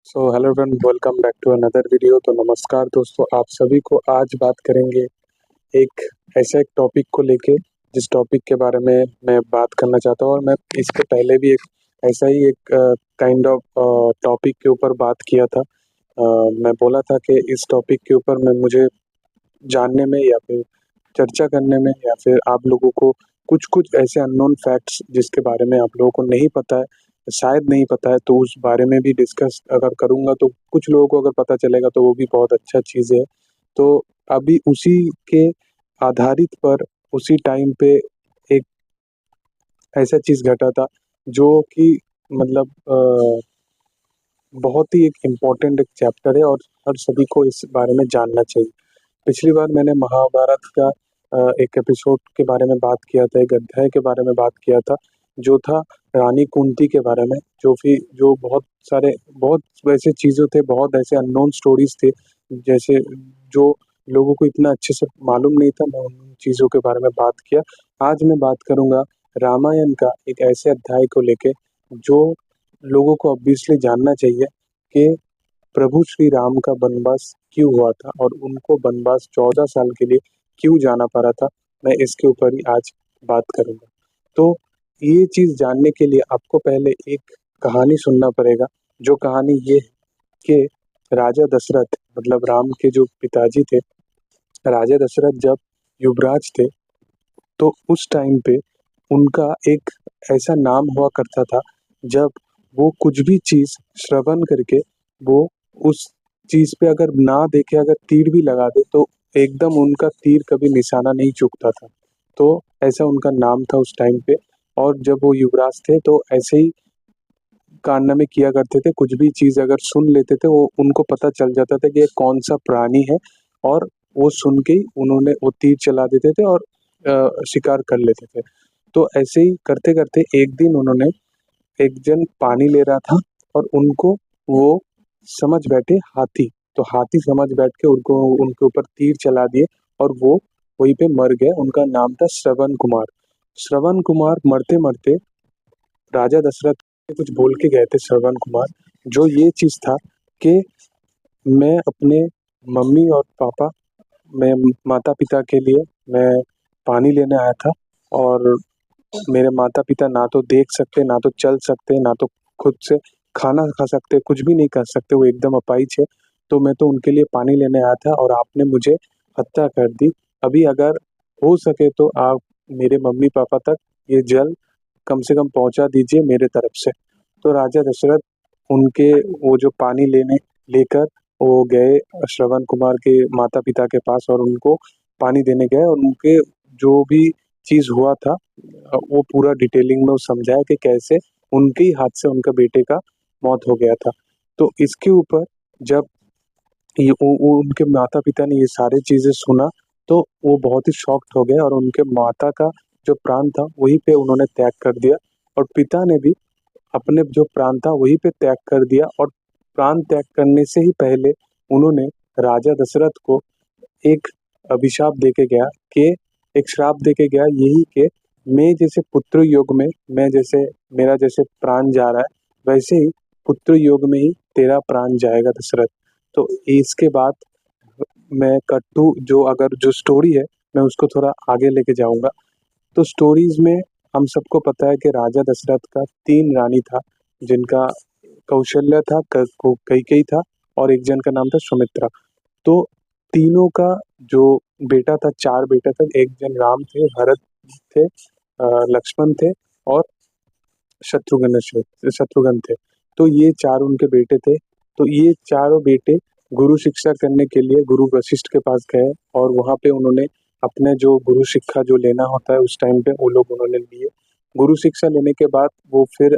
So hello everyone, welcome back to another video. तो नमस्कार दोस्तों, आप सभी को आज बात करेंगे एक ऐसे एक टॉपिक को लेके जिस टॉपिक के बारे में मैं बात करना चाहता हूँ। और मैं इसके पहले भी एक ऐसा ही एक काइंड ऑफ टॉपिक के ऊपर बात किया था। मैं बोला था कि इस टॉपिक के ऊपर मैं मुझे जानने में या फिर चर्चा करने में या फिर आप लोगों को कुछ कुछ ऐसे अननोन फैक्ट्स जिसके बारे में आप लोगों को नहीं पता है, शायद नहीं पता है, तो उस बारे में भी डिस्कस अगर करूँगा तो कुछ लोगों को अगर पता चलेगा तो वो भी बहुत अच्छा चीज़ है। तो अभी उसी के आधारित पर उसी टाइम पे एक ऐसा चीज़ घटा था जो कि मतलब बहुत ही एक इम्पोर्टेंट एक चैप्टर है और हर सभी को इस बारे में जानना चाहिए। पिछली बार मैंने महाभारत का एक एपिसोड के बारे में बात किया था, एक अध्याय के बारे में बात किया था, जो था रानी कुंती के बारे में, जो बहुत सारे बहुत वैसे चीज़ें थे, बहुत ऐसे अननोन स्टोरीज़ थे, जैसे जो लोगों को इतना अच्छे से मालूम नहीं था, मैं उन चीज़ों के बारे में बात किया। आज मैं बात करूँगा रामायण का एक ऐसे अध्याय को लेके जो लोगों को ऑब्वियसली जानना चाहिए कि प्रभु श्री राम का वनवास क्यों हुआ था और उनको वनवास 14 साल के लिए क्यों जाना पड़ा था। मैं इसके ऊपर ही आज बात करूँगा। तो ये चीज़ जानने के लिए आपको पहले एक कहानी सुनना पड़ेगा, जो कहानी ये है कि राजा दशरथ मतलब राम के जो पिताजी थे, राजा दशरथ जब युवराज थे, तो उस टाइम पे उनका एक ऐसा नाम हुआ करता था, जब वो कुछ भी चीज़ श्रवण करके वो उस चीज़ पे अगर ना देखे, अगर तीर भी लगा दे तो एकदम उनका तीर कभी निशाना नहीं चूकता था। तो ऐसा उनका नाम था उस टाइम पे। और जब वो युवराज थे तो ऐसे ही कारनामे किया करते थे, कुछ भी चीज़ अगर सुन लेते थे वो उनको पता चल जाता था कि ये कौन-सा प्राणी है, और वो सुन के ही उन्होंने वो तीर चला देते थे और शिकार कर लेते थे। तो ऐसे ही करते-करते एक दिन उन्होंने एक जन पानी ले रहा था और उनको वो समझ बैठे हाथी, तो हाथी समझ बैठ के उनको उनके ऊपर तीर चला दिए और वो वहीं पे मर गए। उनका नाम था श्रवण कुमार। श्रवण कुमार मरते-मरते राजा दशरथ से कुछ बोल के गए थे श्रवण कुमार, जो ये चीज़ था कि मैं अपने मम्मी और पापा मैं माता-पिता के लिए मैं पानी लेने आया था, और मेरे माता-पिता ना तो देख सकते, ना तो चल सकते, ना तो खुद से खाना खा सकते, कुछ भी नहीं कर सकते, वो एकदम अपाहिज है। तो मैं तो उनके लिए पानी लेने आया था और आपने मुझे हत्या कर दी। अभी अगर हो सके तो आप मेरे मम्मी-पापा तक ये जल कम से कम पहुँचा दीजिए मेरे तरफ से। तो राजा दशरथ उनके वो जो पानी लेने लेकर वो गए श्रवण कुमार के माता-पिता के पास और उनको पानी देने गए, और उनके जो भी चीज़ हुआ था वो पूरा डिटेलिंग में वो समझाया कि कैसे उनके ही हाथ से उनके बेटे का मौत हो गया था। तो इसके ऊपर जब ये वो उनके माता-पिता ने ये सारी चीज़ें सुना, तो वो बहुत ही शॉक्ड हो गए और उनके माता का जो प्राण था वहीं पे उन्होंने त्याग कर दिया, और पिता ने भी अपने जो प्राण था वहीं पे त्याग कर दिया। और प्राण त्याग करने से ही पहले उन्होंने राजा दशरथ को एक अभिशाप देके गया कि एक श्राप देके गया, यही कि मैं जैसे पुत्र योग में मैं जैसे मेरा जैसे प्राण जा रहा है, वैसे ही पुत्र योग में ही तेरा प्राण जाएगा दशरथ। तो इसके बाद मैं कट्टू जो अगर जो स्टोरी है मैं उसको थोड़ा आगे लेके जाऊँगा। तो स्टोरीज़ में हम सबको पता है कि राजा दशरथ का 3 रानी था, जिनका कौशल्या था, कैकेयी था और एक जन का नाम था सुमित्रा। तो तीनों का जो बेटा था, 4 बेटा थे, एक जन राम थे, भरत थे, लक्ष्मण थे और शत्रुघ्न थे। तो ये 4 उनके बेटे थे। तो ये चारों बेटे गुरु शिक्षा करने के लिए गुरु वशिष्ठ के पास गए, और वहाँ पे उन्होंने अपने जो गुरु शिक्षा जो लेना होता है उस टाइम पे वो लोग उन्होंने लिए। गुरु शिक्षा लेने के बाद वो फिर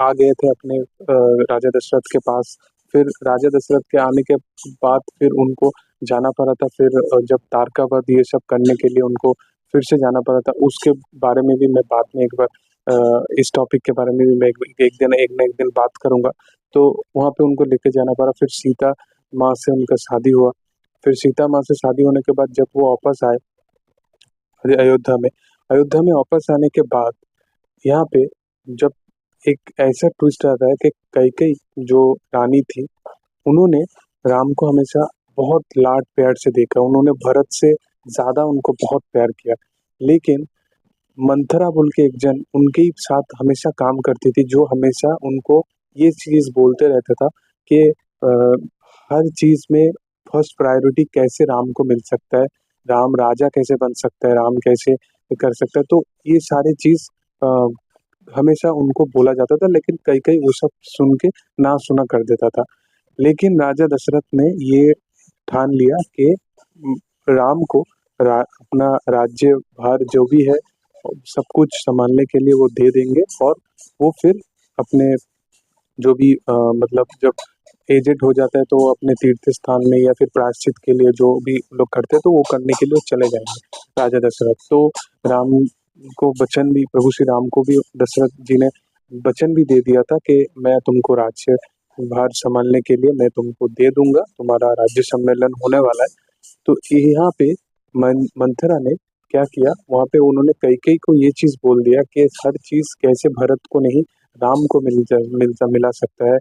आ गए थे अपने राजा दशरथ के पास। फिर राजा दशरथ के आने के बाद फिर उनको जाना पड़ा था, फिर जब तारकावध ये सब करने के लिए उनको फिर से जाना पड़ा था। उसके बारे में भी मैं बाद में एक बार इस टॉपिक के बारे में भी मैं एक ना एक दिन बात करूँगा। तो वहाँ पे उनको लेके जाना पड़ा, फिर सीता माँ से उनका शादी हुआ। फिर सीता माँ से शादी होने के बाद जब वो वापस आए अयोध्या में वापस आने के बाद यहाँ पे जब एक ऐसा ट्विस्ट आता है कि कैकेयी जो रानी थी, उन्होंने राम को हमेशा बहुत लाड प्यार से देखा, उन्होंने भरत से ज़्यादा उनको बहुत प्यार किया। लेकिन मंथरा बोल के एक जन उनके ही साथ हमेशा काम करती थी, जो हमेशा उनको ये चीज़ बोलते रहता था कि हर चीज़ में फर्स्ट प्रायोरिटी कैसे राम को मिल सकता है, राम राजा कैसे बन सकता है, राम कैसे कर सकता है। तो ये सारी चीज़ अ, हमेशा उनको बोला जाता था, लेकिन कई-कई वो सब सुन के ना सुना कर देता था। लेकिन राजा दशरथ ने ये ठान लिया कि राम को अपना राज्यभार जो भी है सब कुछ संभालने के लिए वो दे देंगे, और वो फिर अपने जो भी मतलब जब एजेड हो जाता है तो वो अपने तीर्थ स्थान में या फिर प्रायश्चित के लिए जो भी लोग करते हैं तो वो करने के लिए वो चले जाएंगे राजा दशरथ। तो राम को वचन भी, प्रभु श्री राम को भी दशरथ जी ने वचन भी दे दिया था कि मैं तुमको राज्य भार संभालने के लिए मैं तुमको दे दूंगा, तुम्हारा राज्य सम्मेलन होने वाला है। तो यहाँ पे मंथरा ने क्या किया, वहाँ पे उन्होंने कैकेयी को ये चीज़ बोल दिया कि हर चीज़ कैसे भरत को नहीं राम को मिला सकता है।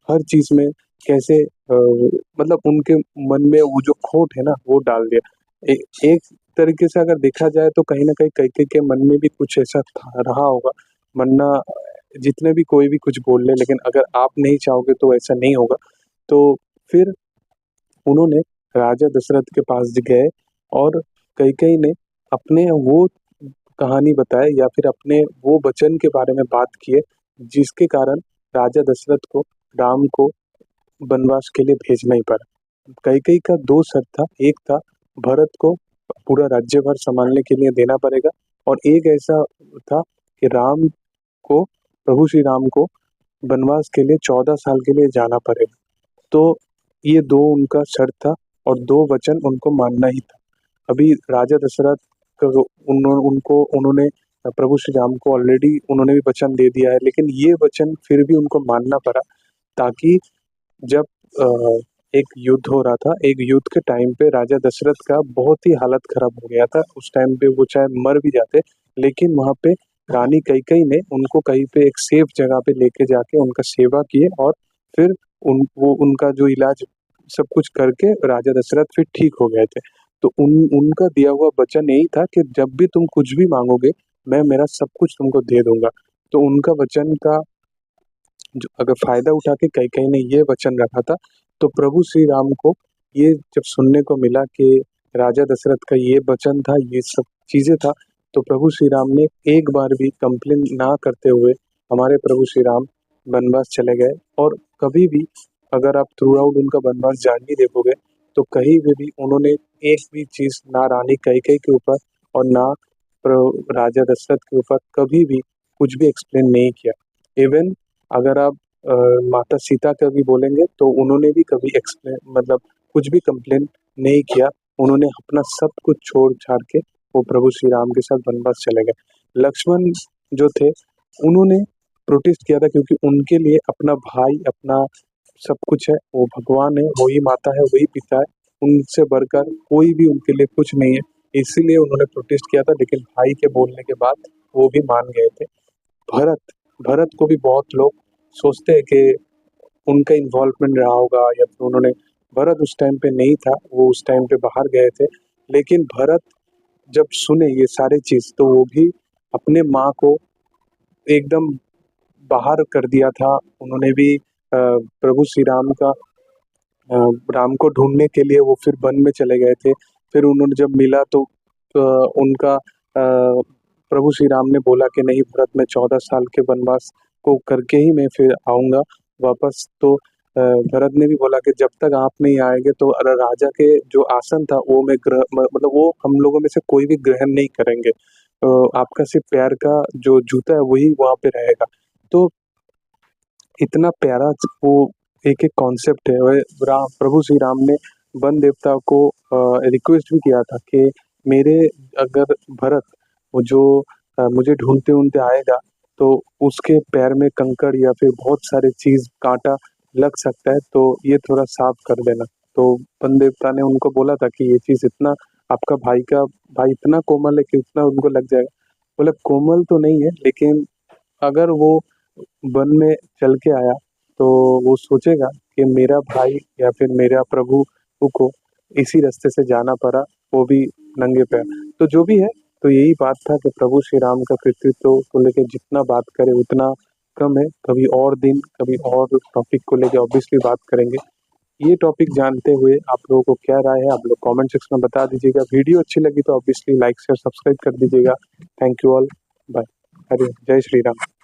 हर चीज़ में कैसे मतलब उनके मन में वो जो खोट है ना वो डाल दिया। एक तरीके से अगर देखा जाए तो कहीं न कहीं कैकेयी के मन में भी कुछ ऐसा था रहा होगा, वरना जितने भी कोई भी कुछ बोल ले, लेकिन अगर आप नहीं चाहोगे तो ऐसा नहीं होगा। तो फिर उन्होंने राजा दशरथ के पास गए और कैकेयी ने अपने वो कहानी बताए या फिर अपने वो वचन के बारे में बात किए, जिसके कारण राजा दशरथ को राम को वनवास के लिए भेजना ही पड़ा। कैकेयी का 2 शर्त था, एक था भरत को पूरा राज्यभार सँभालने के लिए देना पड़ेगा, और एक ऐसा था कि राम को, प्रभु श्री राम को वनवास के लिए 14 साल के लिए जाना पड़ेगा। तो ये 2 उनका शर्त था और 2 वचन उनको मानना ही था। अभी राजा दशरथ को उन्होंने प्रभु श्री राम को ऑलरेडी उन्होंने भी वचन दे दिया है, लेकिन ये वचन फिर भी उनको मानना पड़ा, ताकि जब अ, एक युद्ध हो रहा था, एक युद्ध के टाइम पे राजा दशरथ का बहुत ही हालत खराब हो गया था। उस टाइम पे वो चाहे मर भी जाते, लेकिन वहाँ पे रानी कैकेयी ने उनको कहीं पे एक सेफ जगह पे लेके जाके उनका सेवा किए, और फिर उनका जो इलाज सब कुछ करके राजा दशरथ फिर ठीक हो गए थे। तो उनका दिया हुआ वचन यही था कि जब भी तुम कुछ भी माँगोगे, मैं मेरा सब कुछ तुमको दे दूँगा। तो उनका वचन का जो अगर फ़ायदा उठा के कैकेयी ने ये वचन रखा था, तो प्रभु श्री राम को ये जब सुनने को मिला कि राजा दशरथ का ये वचन था, ये सब चीज़ें था, तो प्रभु श्री राम ने एक बार भी कंप्लेन ना करते हुए हमारे प्रभु श्री राम वनवास चले गए। और कभी भी अगर आप थ्रू आउट उनका वनवास जर्नी देखोगे, तो कहीं पे भी उन्होंने एक भी चीज़ ना रानी कैकेयी के ऊपर और ना राजा दशरथ के ऊपर कभी भी कुछ भी एक्सप्लेन नहीं किया। इवन अगर आप अ, माता सीता का भी बोलेंगे तो उन्होंने भी कभी एक्सप्लेन मतलब कुछ भी कंप्लेन नहीं किया। उन्होंने अपना सब कुछ छोड़-छाड़ के वो प्रभु श्री राम के साथ वनवास चले गए। लक्ष्मण जो थे, उन्होंने प्रोटेस्ट किया था, क्योंकि उनके लिए अपना भाई, अपना सब कुछ है, वो भगवान है, वही माता है, वही पिता है, उनसे बढ़कर कोई भी उनके लिए कुछ नहीं है। इसीलिए उन्होंने प्रोटेस्ट किया था, लेकिन भाई के बोलने के बाद वो भी मान गए थे। भरत भरत को भी बहुत लोग सोचते हैं कि उनका इन्वॉल्वमेंट रहा होगा, या फिर उन्होंने, भरत उस टाइम पे नहीं था, वो उस टाइम पे बाहर गए थे। लेकिन भरत जब सुने ये सारी चीज़, तो वो भी अपने माँ को एकदम बाहर कर दिया था। उन्होंने भी प्रभु श्री राम का अ, राम को ढूँढने के लिए वो फिर वन में चले गए थे। फिर उन्होंने जब मिला तो उनका प्रभु श्री राम ने बोला कि नहीं भरत, मैं 14 साल के वनवास को करके ही मैं फिर आऊँगा वापस। तो भरत ने भी बोला कि जब तक आप नहीं आएँगे तो राजा के जो आसन था वो मैं मतलब वो हम लोगों में से कोई भी ग्रहण नहीं करेंगे। आपका सिर्फ़ पैर का जो जूता है वही वहाँ पे रहेगा। तो इतना प्यारा वो एक-एक कॉन्सेप्ट है। वह प्रभु श्री राम ने वन देवता को रिक्वेस्ट भी किया था कि मेरे अगर भरत वो जो मुझे ढूँढते-ढूँढते आएगा, तो उसके पैर में कंकड़ या फिर बहुत सारी चीज़ काँटा लग सकता है, तो ये थोड़ा साफ कर देना। तो वन देवता ने उनको बोला था कि ये चीज़ इतना आपका भाई इतना कोमल है कि उतना उनको लग जाएगा। बोला कोमल तो नहीं है, लेकिन अगर वो वन में चल के आया, तो वो सोचेगा कि मेरा भाई या फिर मेरा प्रभु को इसी रास्ते से जाना पड़ा, वो भी नंगे पैर। तो जो भी है, तो यही बात था कि प्रभु श्री राम का कृतित्व को लेके जितना बात करें उतना कम है। कभी और दिन, कभी और टॉपिक को लेके ऑब्वियसली बात करेंगे। ये टॉपिक जानते हुए आप लोगों को क्या राय है, आप लोग कमेंट सेक्शन में बता दीजिएगा। वीडियो अच्छी लगी तो ऑब्वियसली लाइक शेयर सब्सक्राइब कर दीजिएगा। Thank you all, bye. हरे जय श्री राम।